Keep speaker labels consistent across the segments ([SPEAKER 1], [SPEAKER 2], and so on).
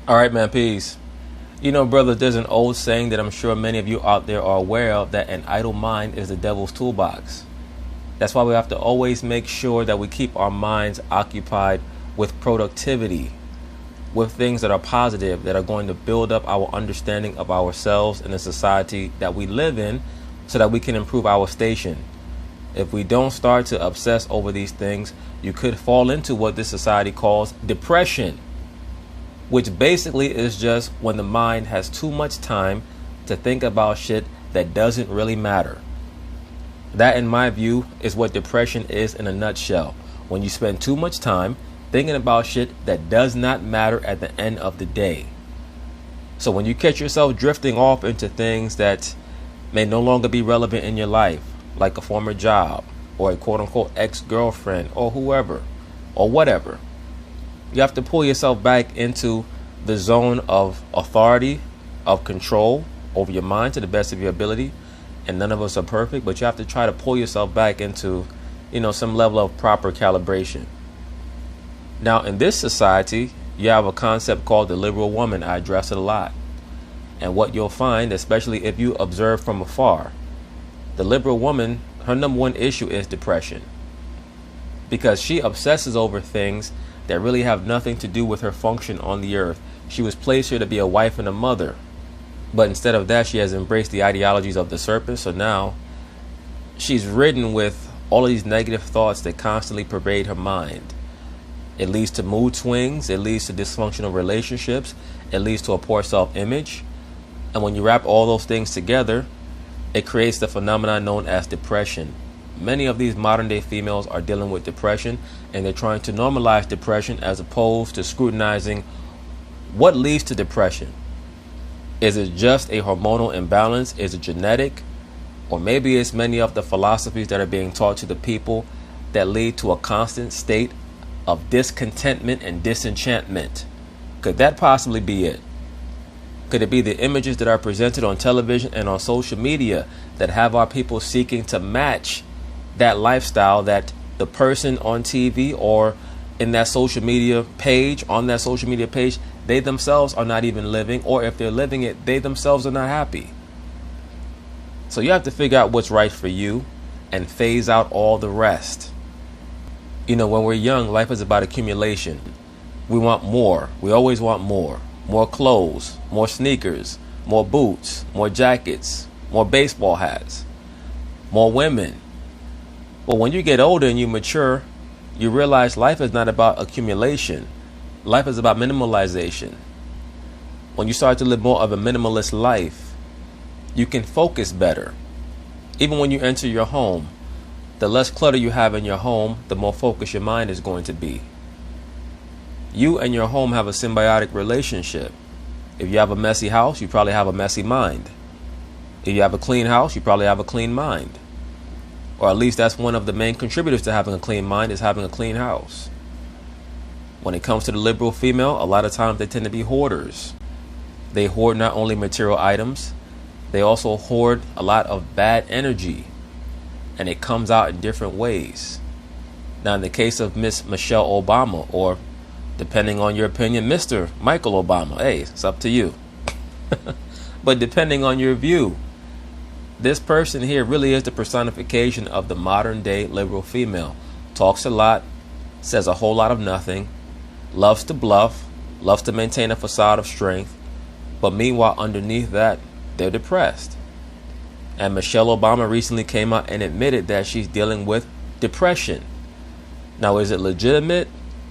[SPEAKER 1] All right, man, peace. You know, brother, there's an old saying that I'm sure many of you out there are aware of, that an idle mind is the devil's toolbox. That's why we have to always make sure that we keep our minds occupied with productivity, with things that are positive, that are going to build up our understanding of ourselves and the society that we live in so that we can improve our station. If we don't start to obsess over these things, you could fall into what this society calls depression, which basically is just when the mind has too much time to think about shit that doesn't really matter. That, in my view, is what depression is in a nutshell. When you spend too much time thinking about shit that does not matter at the end of the day. So when you catch yourself drifting off into things that may no longer be relevant in your life, like a former job or a quote-unquote ex-girlfriend or whoever or whatever, you have to pull yourself back into the zone of authority, of control over your mind to the best of your ability. And none of us are perfect, but you have to try to pull yourself back into, some level of proper calibration. Now, in this society, you have a concept called the liberal woman. I address it a lot. And what you'll find, especially if you observe from afar, the liberal woman, her number one issue is depression. Because she obsesses over things that really have nothing to do with her function on the earth. She was placed here to be a wife and a mother. But instead of that, she has embraced the ideologies of the serpent. So now she's ridden with all of these negative thoughts that constantly pervade her mind. It leads to mood swings. It leads to dysfunctional relationships. It leads to a poor self-image. And when you wrap all those things together, it creates the phenomenon known as depression. Many of these modern day females are dealing with depression, and they're trying to normalize depression as opposed to scrutinizing what leads to depression. Is it just a hormonal imbalance? Is it genetic? Or maybe it's many of the philosophies that are being taught to the people that lead to a constant state of discontentment and disenchantment. Could that possibly be it? Could it be the images that are presented on television and on social media that have our people seeking to match that lifestyle that the person on TV or in that social media page, they themselves are not even living, or if they're living it, they themselves are not happy. So you have to figure out what's right for you and phase out all the rest. When we're young, life is about accumulation. We want more. We always want more. More clothes, more sneakers, more boots, more jackets, more baseball hats, more women. But when you get older and you mature, you realize life is not about accumulation. Life is about minimalization. When you start to live more of a minimalist life, you can focus better. Even when you enter your home, the less clutter you have in your home, the more focused your mind is going to be. You and your home have a symbiotic relationship. If you have a messy house, you probably have a messy mind. If you have a clean house, you probably have a clean mind. Or at least that's one of the main contributors to having a clean mind, is having a clean house. When it comes to the liberal female, a lot of times they tend to be hoarders. They hoard not only material items, they also hoard a lot of bad energy. And it comes out in different ways. Now, in the case of Miss Michelle Obama, or depending on your opinion, Mr. Michael Obama, hey, it's up to you. But depending on your view, this person here really is the personification of the modern day liberal female. Talks a lot, says a whole lot of nothing, loves to bluff, loves to maintain a facade of strength, but meanwhile underneath that, they're depressed. And Michelle Obama recently came out and admitted that she's dealing with depression. Now, is it legitimate,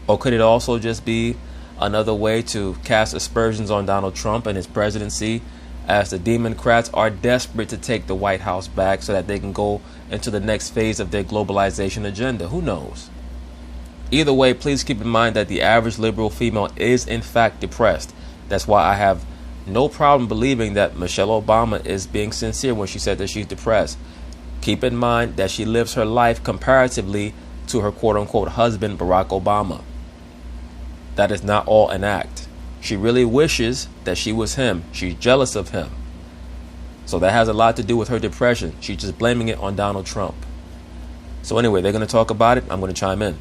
[SPEAKER 1] or could it also just be another way to cast aspersions on Donald Trump and his presidency, as the Democrats are desperate to take the White House back so that they can go into the next phase of their globalization agenda? Who knows? Either way, please keep in mind that the average liberal female is in fact depressed. That's why I have no problem believing that Michelle Obama is being sincere when she said that she's depressed. Keep in mind that she lives her life comparatively to her quote-unquote husband, Barack Obama. That is not all an act. She really wishes that she was him. She's jealous of him. So that has a lot to do with her depression. She's just blaming it on Donald Trump. So anyway, they're going to talk about it. I'm going to chime in.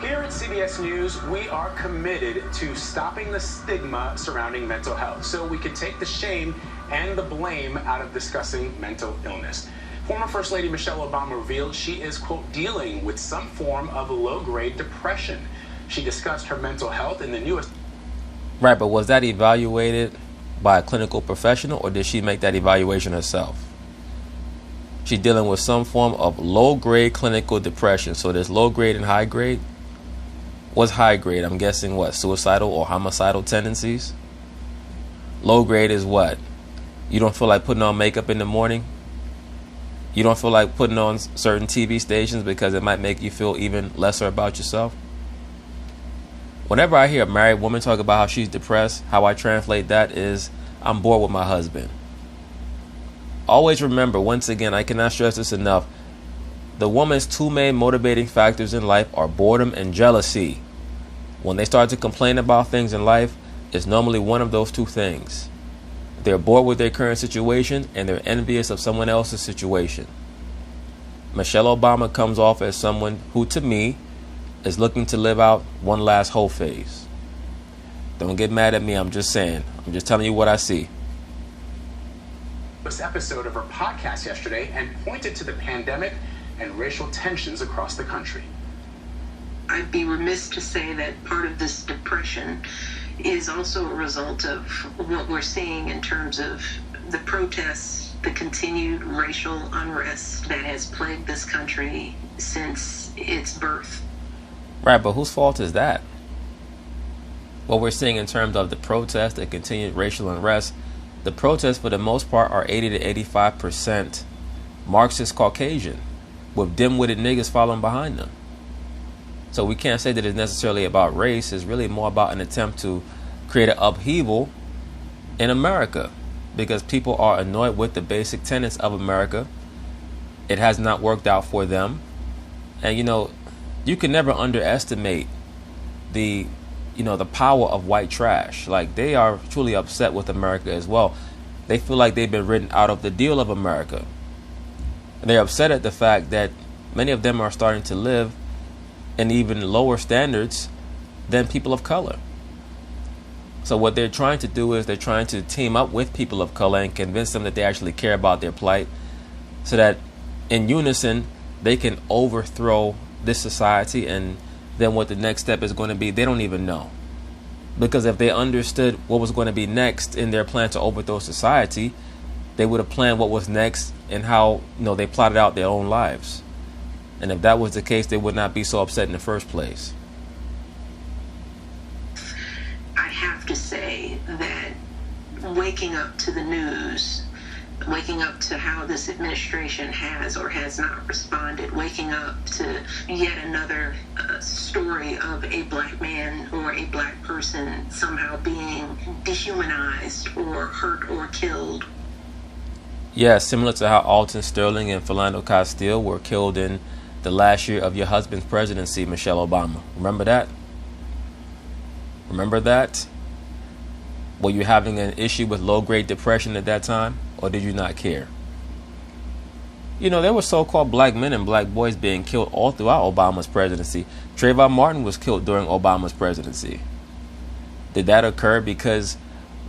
[SPEAKER 2] Here at CBS News, we are committed to stopping the stigma surrounding mental health so we can take the shame and the blame out of discussing mental illness. Former First Lady Michelle Obama revealed she is, quote, dealing with some form of low-grade depression. She discussed her mental health in the newest...
[SPEAKER 1] Right, but was that evaluated by a clinical professional, or did she make that evaluation herself? She's dealing with some form of low-grade clinical depression. So there's low-grade and high-grade. What's high-grade? I'm guessing what? Suicidal or homicidal tendencies? Low-grade is what? You don't feel like putting on makeup in the morning? You don't feel like putting on certain TV stations because it might make you feel even lesser about yourself? Whenever I hear a married woman talk about how she's depressed, how I translate that is, I'm bored with my husband. Always remember, once again, I cannot stress this enough, the woman's two main motivating factors in life are boredom and jealousy. When they start to complain about things in life, it's normally one of those two things. They're bored with their current situation and they're envious of someone else's situation. Michelle Obama comes off as someone who, to me, is looking to live out one last whole phase. Don't get mad at me, I'm just saying. I'm just telling you what I see.
[SPEAKER 2] This episode of her podcast yesterday and pointed to the pandemic and racial tensions across the country.
[SPEAKER 3] I'd be remiss to say that part of this depression is also a result of what we're seeing in terms of the protests, the continued racial unrest that has plagued this country since its birth.
[SPEAKER 1] Right, but whose fault is that? What we're seeing in terms of the protests, the continued racial unrest, the protests for the most part are 80 to 85% Marxist Caucasian with dim-witted niggas following behind them. So we can't say that it's necessarily about race. It's really more about an attempt to create an upheaval in America because people are annoyed with the basic tenets of America. It has not worked out for them. And, you can never underestimate the power of white trash. Like, they are truly upset with America as well. They feel like they've been written out of the deal of America. And they're upset at the fact that many of them are starting to live in even lower standards than people of color. So what they're trying to do is they're trying to team up with people of color and convince them that they actually care about their plight so that in unison they can overthrow this society, and then what the next step is going to be, they don't even know. Because if they understood what was going to be next in their plan to overthrow society, they would have planned what was next and how they plotted out their own lives. And if that was the case, they would not be so upset in the first place.
[SPEAKER 3] I have to say that waking up to the news, waking up to how this administration has or has not responded, waking up to yet another story of a black man or a black person somehow being dehumanized or hurt or killed.
[SPEAKER 1] Yeah, similar to how Alton Sterling and Philando Castile were killed in the last year of your husband's presidency, Michelle Obama. Remember that? Remember that? Were you having an issue with low-grade depression at that time, or did you not care? There were so-called black men and black boys being killed all throughout Obama's presidency. Trayvon Martin was killed during Obama's presidency. Did that occur because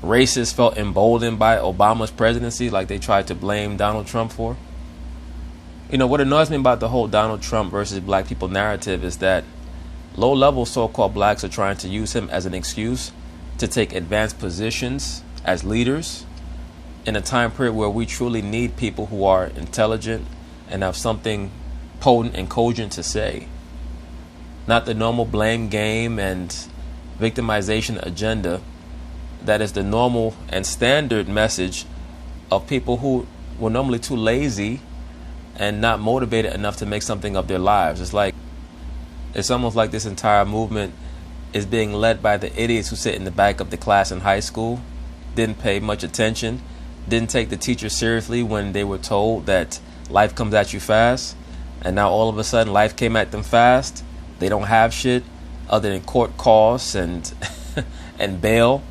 [SPEAKER 1] racists felt emboldened by Obama's presidency, like they tried to blame Donald Trump for? What annoys me about the whole Donald Trump versus black people narrative is that low-level so-called blacks are trying to use him as an excuse to take advanced positions as leaders in a time period where we truly need people who are intelligent and have something potent and cogent to say. Not the normal blame game and victimization agenda that is the normal and standard message of people who were normally too lazy and not motivated enough to make something of their lives. It's almost like this entire movement is being led by the idiots who sit in the back of the class in high school, didn't pay much attention, didn't take the teachers seriously when they were told that life comes at you fast, and now all of a sudden life came at them fast. They don't have shit other than court costs and and bail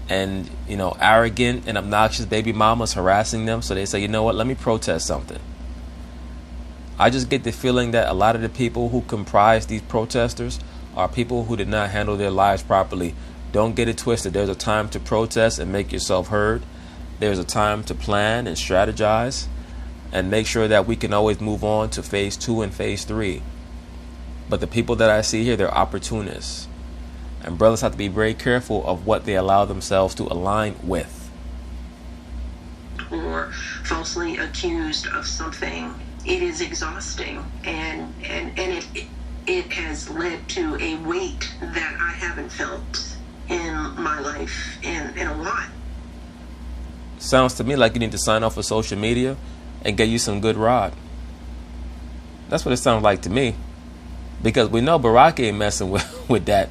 [SPEAKER 1] and arrogant and obnoxious baby mamas harassing them. So they say, let me protest something. I just get the feeling that a lot of the people who comprise these protesters are people who did not handle their lives properly. Don't get it twisted. There's a time to protest and make yourself heard. There's a time to plan and strategize and make sure that we can always move on to phase 2 and phase 3. But the people that I see here, they're opportunists. And brothers have to be very careful of what they allow themselves to align with.
[SPEAKER 3] Or falsely accused of something, it is exhausting, and it has led to a weight that I haven't felt in my life in a while.
[SPEAKER 1] Sounds to me like you need to sign off of social media and get you some good rod. That's what it sounds like to me. Because we know Barack ain't messing with that.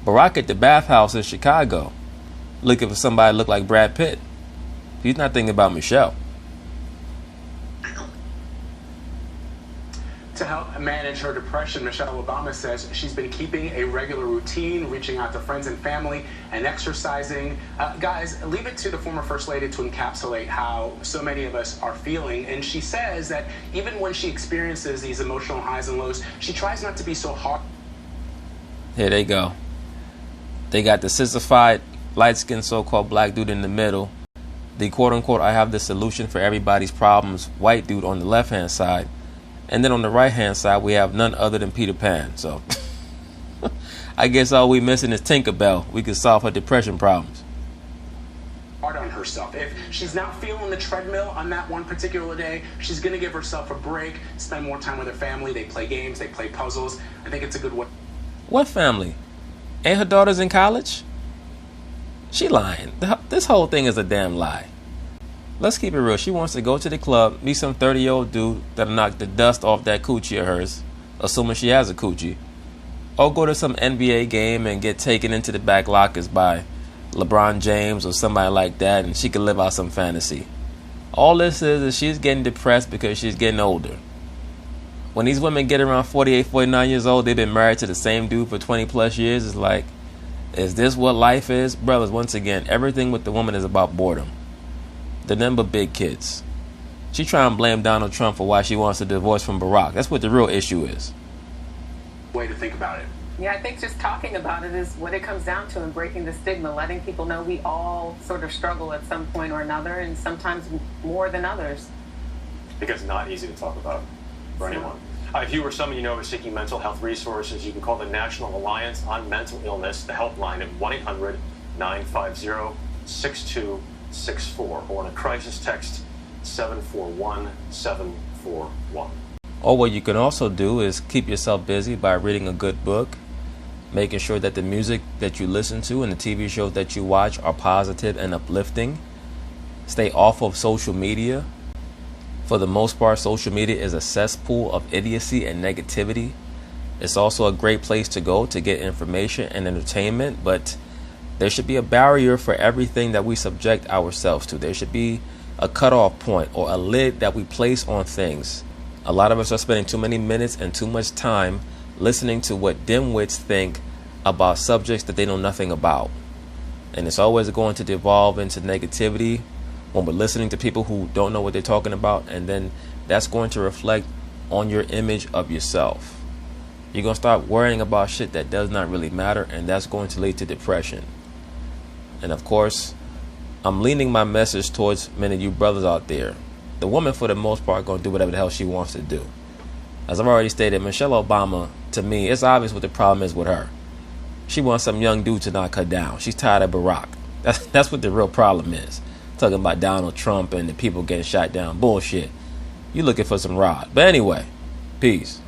[SPEAKER 1] Barack at the bathhouse in Chicago looking for somebody to look like Brad Pitt. He's not thinking about Michelle.
[SPEAKER 2] To help manage her depression, Michelle Obama says she's been keeping a regular routine, reaching out to friends and family, and exercising. Guys, leave it to the former First Lady to encapsulate how so many of us are feeling. And she says that even when she experiences these emotional highs and lows, she tries not to be so hard.
[SPEAKER 1] Here they go. They got the sissified, light-skinned, so-called black dude in the middle. The quote-unquote, I have the solution for everybody's problems, white dude on the left-hand side. And then on the right-hand side, we have none other than Peter Pan. So I guess all we missing is Tinkerbell. We could solve her depression problems.
[SPEAKER 2] Hard on herself. If she's not feeling the treadmill on that one particular day, she's going to give herself a break, spend more time with her family. They play games, they play puzzles. I think it's a good way.
[SPEAKER 1] What family? Ain't her daughters in college? She lying. This whole thing is a damn lie. Let's keep it real. She wants to go to the club, meet some 30-year-old dude that'll knock the dust off that coochie of hers, assuming she has a coochie. Or go to some NBA game and get taken into the back lockers by LeBron James or somebody like that, and she can live out some fantasy. All this is she's getting depressed because she's getting older. When these women get around 48, 49 years old, they've been married to the same dude for 20 plus years. It's like, is this what life is? Brothers, once again, everything with the woman is about boredom. The number big kids. She trying to blame Donald Trump for why she wants a divorce from Barack. That's what the real issue is.
[SPEAKER 2] Way to think about it.
[SPEAKER 4] Yeah, I think just talking about it is what it comes down to, and breaking the stigma, letting people know we all sort of struggle at some point or another, and sometimes more than others.
[SPEAKER 5] Because it's not easy to talk about for anyone. If you or someone you know is seeking mental health resources, you can call the National Alliance on Mental Illness, the helpline at 1-800-950-6264, or on a crisis text 741-741.
[SPEAKER 1] Or what you can also do is keep yourself busy by reading a good book, making sure that the music that you listen to and the TV shows that you watch are positive and uplifting. Stay off of social media. For the most part, social media is a cesspool of idiocy and negativity. It's also a great place to go to get information and entertainment, but there should be a barrier for everything that we subject ourselves to. There should be a cutoff point or a lid that we place on things. A lot of us are spending too many minutes and too much time listening to what dimwits think about subjects that they know nothing about. And it's always going to devolve into negativity when we're listening to people who don't know what they're talking about, and then that's going to reflect on your image of yourself. You're going to start worrying about shit that does not really matter, and that's going to lead to depression. And of course, I'm leaning my message towards many of you brothers out there. The woman, for the most part, going to do whatever the hell she wants to do. As I've already stated, Michelle Obama, to me, it's obvious what the problem is with her. She wants some young dude to knock her down. She's tired of Barack. That's what the real problem is. Talking about Donald Trump and the people getting shot down. Bullshit. You looking for some rod. But anyway, peace.